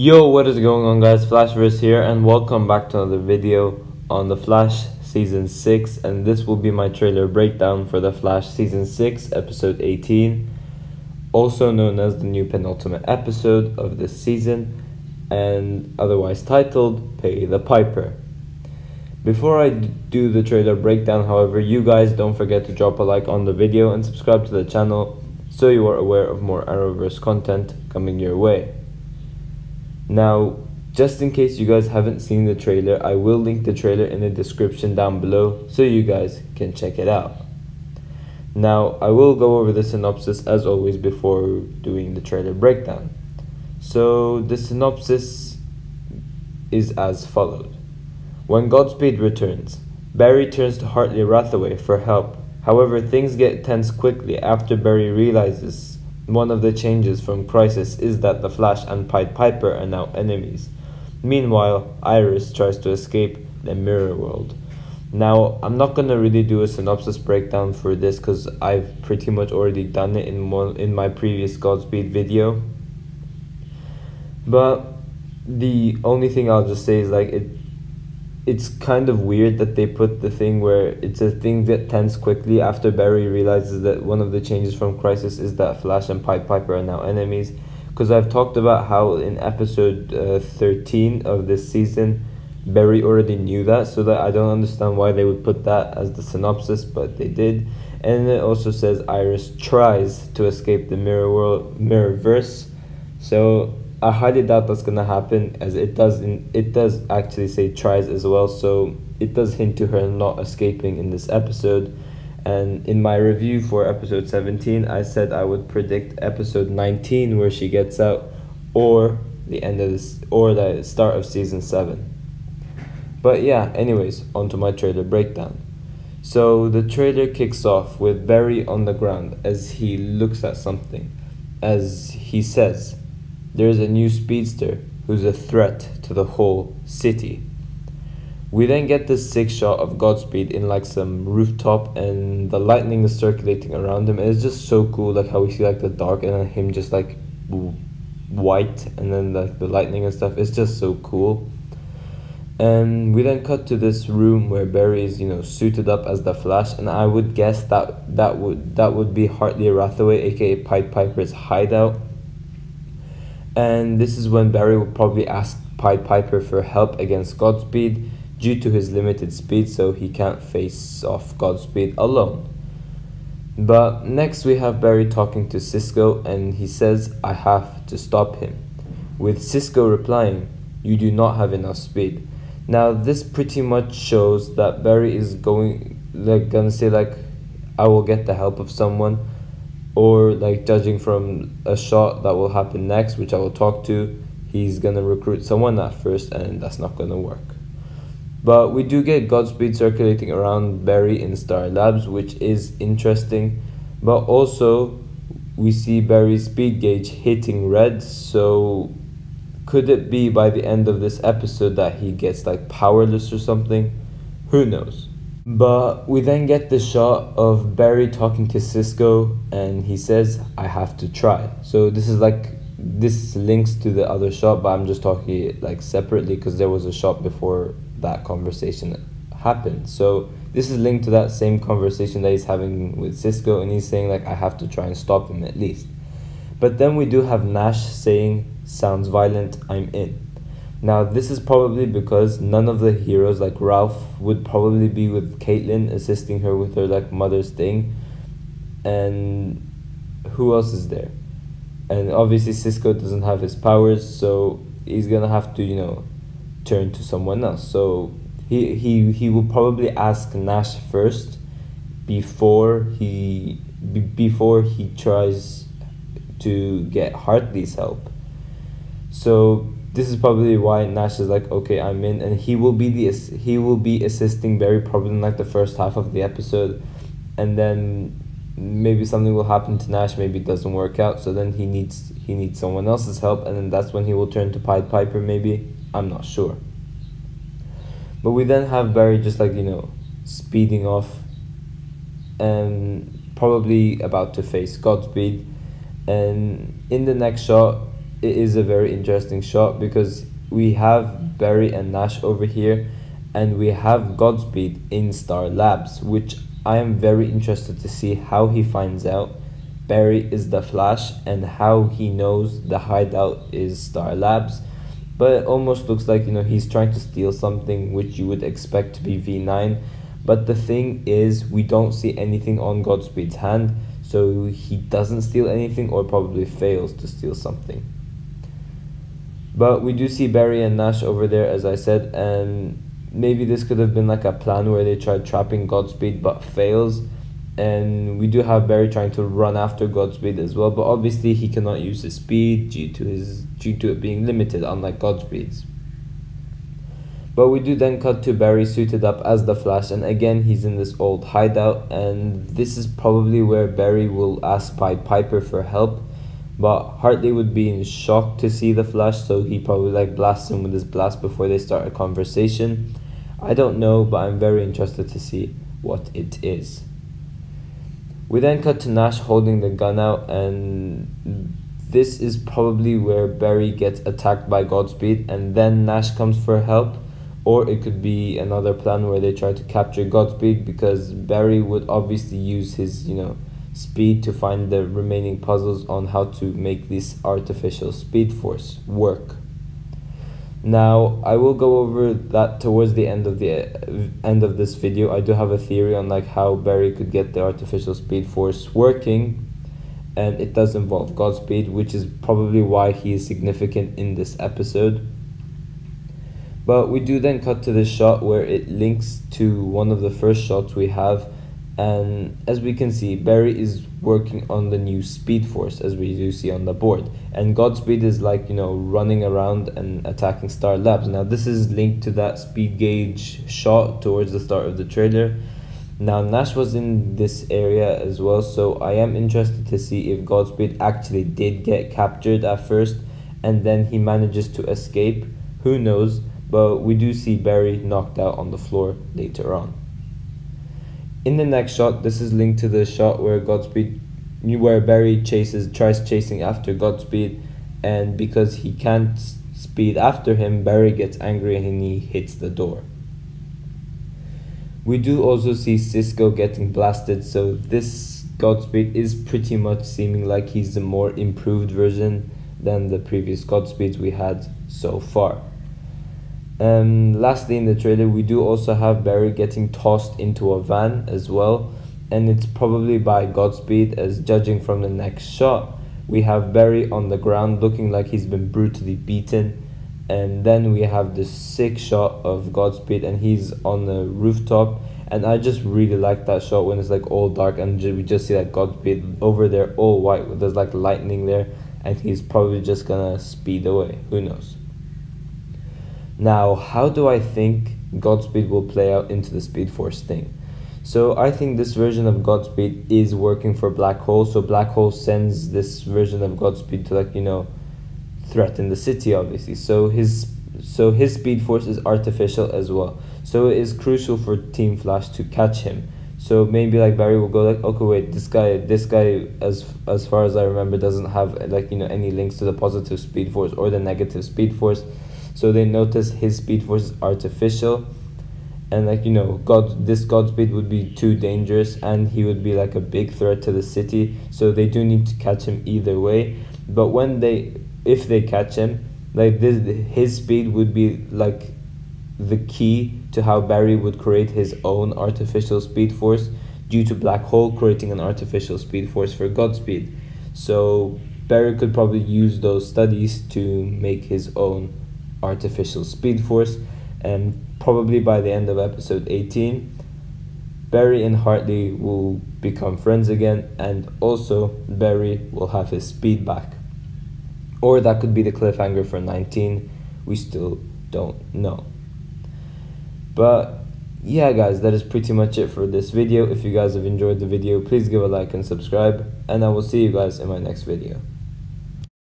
Yo, what is going on, guys? Flashverse here, and welcome back to another video on The Flash Season 6, and this will be my trailer breakdown for The Flash Season 6, Episode 18, also known as the new penultimate episode of this season, and otherwise titled Pay the Piper. Before I do the trailer breakdown, however, you guys don't forget to drop a like on the video and subscribe to the channel so you are aware of more Arrowverse content coming your way. Now, just in case you guys haven't seen the trailer, I will link the trailer in the description down below so you guys can check it out. Now, I will go over the synopsis as always before doing the trailer breakdown. So, the synopsis is as follows. When Godspeed returns, Barry turns to Hartley Rathaway for help. However, things get tense quickly after Barry realizes one of the changes from Crisis is that the Flash and Pied Piper are now enemies. Meanwhile, Iris tries to escape the mirror world. Now, I'm not going to really do a synopsis breakdown for this because I've pretty much already done it in my previous Godspeed video. But the only thing I'll just say is it's kind of weird that they put the thing where it's a thing that tends quickly after Barry realizes that one of the changes from Crisis is that Flash and Pied Piper are now enemies. Because I've talked about how in episode 13 of this season, Barry already knew that, so that I don't understand why they would put that as the synopsis, but they did. And it also says Iris tries to escape the mirrorverse. So I highly doubt that's gonna happen, as it does actually say tries as well, so it does hint to her not escaping in this episode. And in my review for episode 17, I said I would predict episode 19 where she gets out, or the end of this, or the start of season 7. But yeah, anyways, onto my trailer breakdown. So the trailer kicks off with Barry on the ground as he looks at something, as he says, "There's a new speedster who's a threat to the whole city." We then get this sick shot of Godspeed in like some rooftop, and the lightning is circulating around him, and it's just so cool, like how we see like the dark and then him just like white, and then like the lightning and stuff. It's just so cool. And we then cut to this room where Barry is, suited up as the Flash, and I would guess that would be Hartley Rathaway, aka Pied Piper's hideout. And this is when Barry will probably ask Pied Piper for help against Godspeed due to his limited speed, so he can't face off Godspeed alone. But next we have Barry talking to Cisco, and he says, "I have to stop him," with Cisco replying, "You do not have enough speed." Now this pretty much shows that Barry is gonna say I will get the help of someone, or judging from a shot that will happen next, which I will talk to, he's gonna recruit someone at first, and that's not gonna work. But we do get Godspeed circulating around Barry in Star Labs, which is interesting, but also we see Barry's speed gauge hitting red, so could it be by the end of this episode that he gets powerless or something? Who knows? But we then get the shot of Barry talking to Cisco, and he says, "I have to try." So this links to the other shot, but I'm just talking it separately because there was a shot before that conversation happened. So this is linked to that same conversation that he's having with Cisco, and he's saying I have to try and stop him at least. But then we do have Nash saying, "Sounds violent, I'm in." Now, this is probably because none of the heroes, like Ralph, would probably be with Caitlin, assisting her with her mother's thing. And who else is there? And obviously Cisco doesn't have his powers, so he's gonna have to, turn to someone else. So he will probably ask Nash first before he tries to get Hartley's help. So this is probably why Nash is okay, I'm in, and he will be assisting Barry probably in the first half of the episode, and then maybe something will happen to Nash, maybe it doesn't work out, so then he needs someone else's help, and then that's when he will turn to Pied Piper, maybe, I'm not sure. But we then have Barry just speeding off and probably about to face Godspeed, and in the next shot it is a very interesting shot because we have Barry and Nash over here, and we have Godspeed in Star Labs, which I am very interested to see how he finds out Barry is the Flash and how he knows the hideout is Star Labs. But it almost looks like, he's trying to steal something which you would expect to be V9. But the thing is, we don't see anything on Godspeed's hand, so he doesn't steal anything or probably fails to steal something. But we do see Barry and Nash over there, as I said, and maybe this could have been like a plan where they tried trapping Godspeed but fails. And we do have Barry trying to run after Godspeed as well, but obviously he cannot use his speed due to it being limited, unlike Godspeed's. But we do then cut to Barry suited up as the Flash, and again he's in this old hideout, and this is probably where Barry will ask Pied Piper for help. But Hartley would be in shock to see the Flash, so he probably blasts him with his blast before they start a conversation. I don't know, but I'm very interested to see what it is. We then cut to Nash holding the gun out, and this is probably where Barry gets attacked by Godspeed, and then Nash comes for help. Or it could be another plan where they try to capture Godspeed, because Barry would obviously use his, speed to find the remaining puzzles on how to make this artificial Speed Force work. Now, I will go over that towards the end of this video. I do have a theory on how Barry could get the artificial Speed Force working, and it does involve Godspeed, which is probably why he is significant in this episode. But we do then cut to this shot where it links to one of the first shots we have, and as we can see, Barry is working on the new Speed Force, as we do see on the board, and Godspeed is running around and attacking Star Labs. Now this is linked to that speed gauge shot towards the start of the trailer. Now Nash was in this area as well, so I am interested to see if Godspeed actually did get captured at first and then he manages to escape. Who knows? But we do see Barry knocked out on the floor later on. In the next shot, this is linked to the shot where Barry tries chasing after Godspeed, and because he can't speed after him, Barry gets angry and he hits the door. We do also see Cisco getting blasted, so this Godspeed is pretty much seeming like he's the more improved version than the previous Godspeeds we had so far. Lastly, in the trailer, we do also have Barry getting tossed into a van as well, and it's probably by Godspeed, as judging from the next shot, we have Barry on the ground looking like he's been brutally beaten, and then we have this sick shot of Godspeed and he's on the rooftop, and I just really like that shot when it's all dark and we just see Godspeed over there all white, there's lightning there, and he's probably just gonna speed away, who knows. Now, how do I think Godspeed will play out into the Speed Force thing? So I think this version of Godspeed is working for Blackhole, so Blackhole sends this version of Godspeed to threaten the city, obviously. So his Speed Force is artificial as well. So it is crucial for Team Flash to catch him. So maybe Barry will go okay, wait, this guy as far as I remember doesn't have any links to the positive Speed Force or the negative Speed Force. So they notice his Speed Force is artificial, and this Godspeed would be too dangerous and he would be a big threat to the city, so they do need to catch him either way. But if they catch him, his speed would be the key to how Barry would create his own artificial Speed Force, due to Blackhole creating an artificial Speed Force for Godspeed. So Barry could probably use those studies to make his own artificial Speed Force, and probably by the end of episode 18, Barry and Hartley will become friends again, and also Barry will have his speed back. Or that could be the cliffhanger for 19, we still don't know. But yeah guys, that is pretty much it for this video. If you guys have enjoyed the video, please give a like and subscribe, and I will see you guys in my next video.